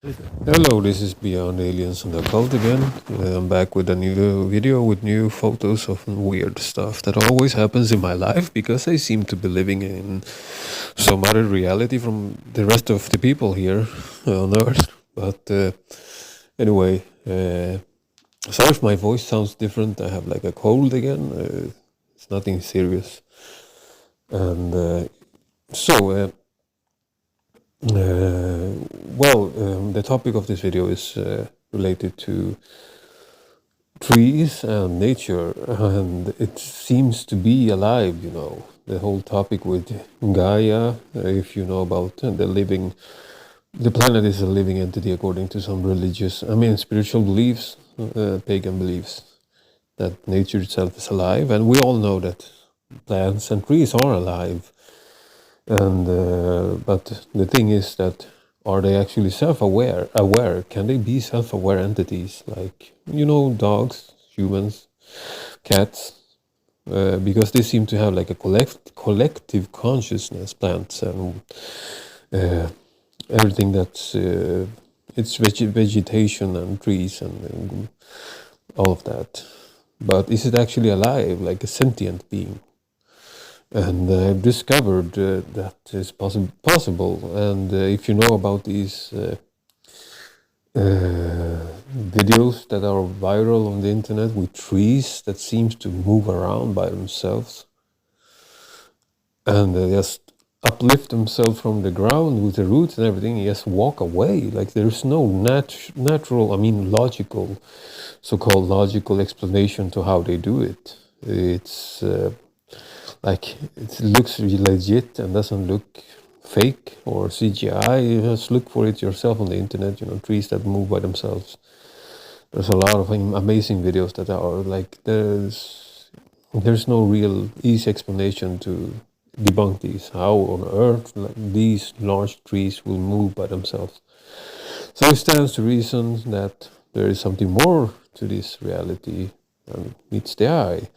Hello, this is Beyond Aliens and Occult again. I'm back with a new video with new photos of weird stuff that always happens in my life because I seem to be living in some other reality from the rest of the people here on Earth. But anyway, sorry if my voice sounds different. I have like a cold again. It's nothing serious. And so, the topic of this video is related to trees and nature, and it seems to be alive, the whole topic with Gaia, if you know about the planet is a living entity according to some spiritual beliefs, pagan beliefs, that nature itself is alive, and we all know that plants and trees are alive. And but the thing is that, are they actually self-aware? Can they be self-aware entities like dogs, humans, cats? Because they seem to have like a collective consciousness, plants and everything that's it's vegetation and trees and all of that. But is it actually alive, like a sentient being? And I've discovered that is possible. And if you know about these videos that are viral on the internet with trees that seems to move around by themselves and just uplift themselves from the ground with the roots and everything, just walk away. Like there's no logical, so-called logical explanation to how they do it. It's like it looks legit and doesn't look fake or CGI. You just look for it yourself on the internet. Trees that move by themselves. There's a lot of amazing videos that are like there's no real easy explanation to debunk these. How on earth these large trees will move by themselves? So it stands to reason that there is something more to this reality than meets the eye.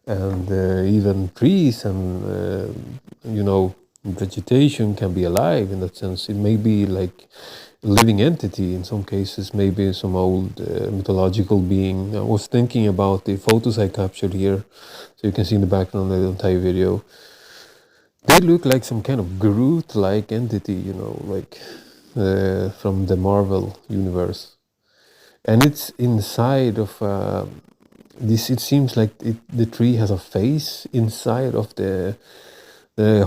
And even trees and vegetation can be alive in that sense. It may be like a living entity in some cases, maybe some old mythological being. I was thinking about the photos I captured here, so you can see in the background of the entire video. They look like some kind of Groot-like entity, like from the Marvel universe. And it's inside of this. It seems like the tree has a face inside of the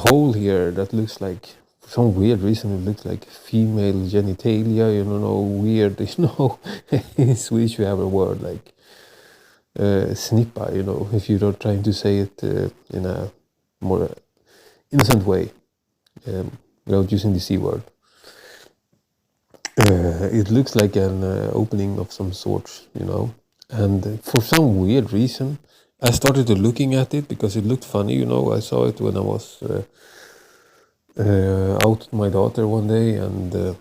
hole here that looks like, for some weird reason, it looks like female genitalia. Weird. In Swedish we have a word like snippa. If you're not trying to say it in a more innocent way, without using the C word. It looks like an opening of some sort, and for some weird reason I started to looking at it because it looked funny. I saw it when I was out with my daughter one day, and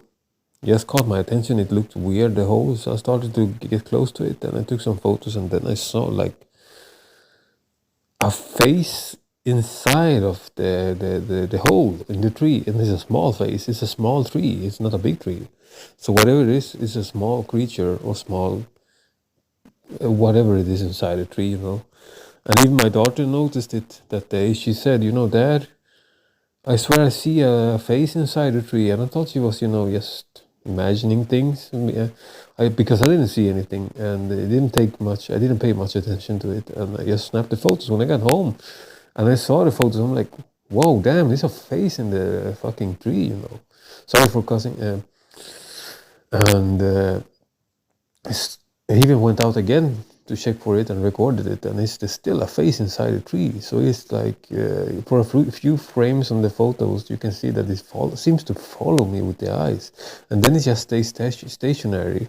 just caught my attention. It looked weird, the hole, so I started to get close to it, and I took some photos, and then I saw like a face inside of the hole in the tree, and it's a small face. It's a small tree. It's not a big tree. So whatever it is a small creature or small whatever it is inside a tree, And even my daughter noticed it that day. She said, Dad, I swear I see a face inside a tree. And I thought she was, just imagining things. Because I didn't see anything, and it didn't take much. I didn't pay much attention to it, and I just snapped the photos when I got home. And I saw the photos. I'm like, whoa, damn, there's a face in the fucking tree, Sorry for cussing. And I even went out again to check for it and recorded it, and there's still a face inside a tree. So it's like for a few frames on the photos, you can see that it seems to follow me with the eyes, and then it just stays stationary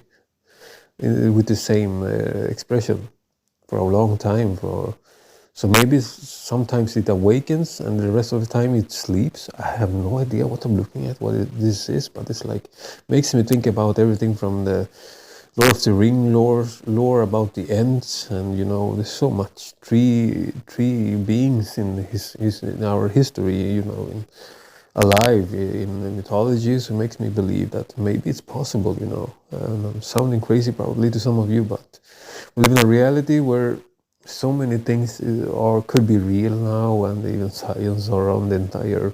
with the same expression for a long time. So maybe sometimes it awakens and the rest of the time it sleeps. I have no idea what I'm looking at, this is, but it's like makes me think about everything from the Lord of the Ring lore about the Ents, and there's so much tree beings in our history, alive in mythology, so it makes me believe that maybe it's possible, you know. And I'm sounding crazy probably to some of you, but we live in a reality where so many things are could be real now, and even science around the entire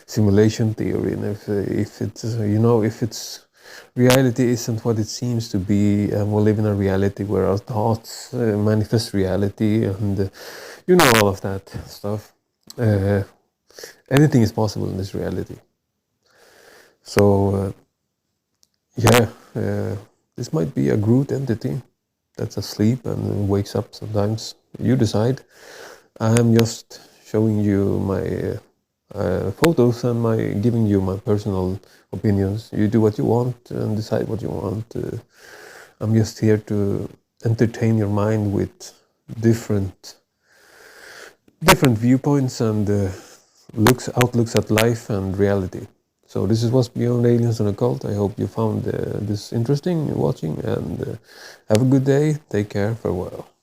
simulation theory. And if it's you know, if it's reality isn't what it seems to be, and we live in a reality where our thoughts manifest reality, and you know, all of that stuff. Uh, Anything is possible in this reality. So yeah, this might be a Groot entity that's asleep and wakes up sometimes. You decide. I'm just showing you my photos and my giving you my personal opinions. You do what you want and decide what you want. I'm just here to entertain your mind with different different viewpoints and outlooks at life and reality. So this is what's beyond aliens and occult. I hope you found this interesting watching, and have a good day. Take care. Farewell.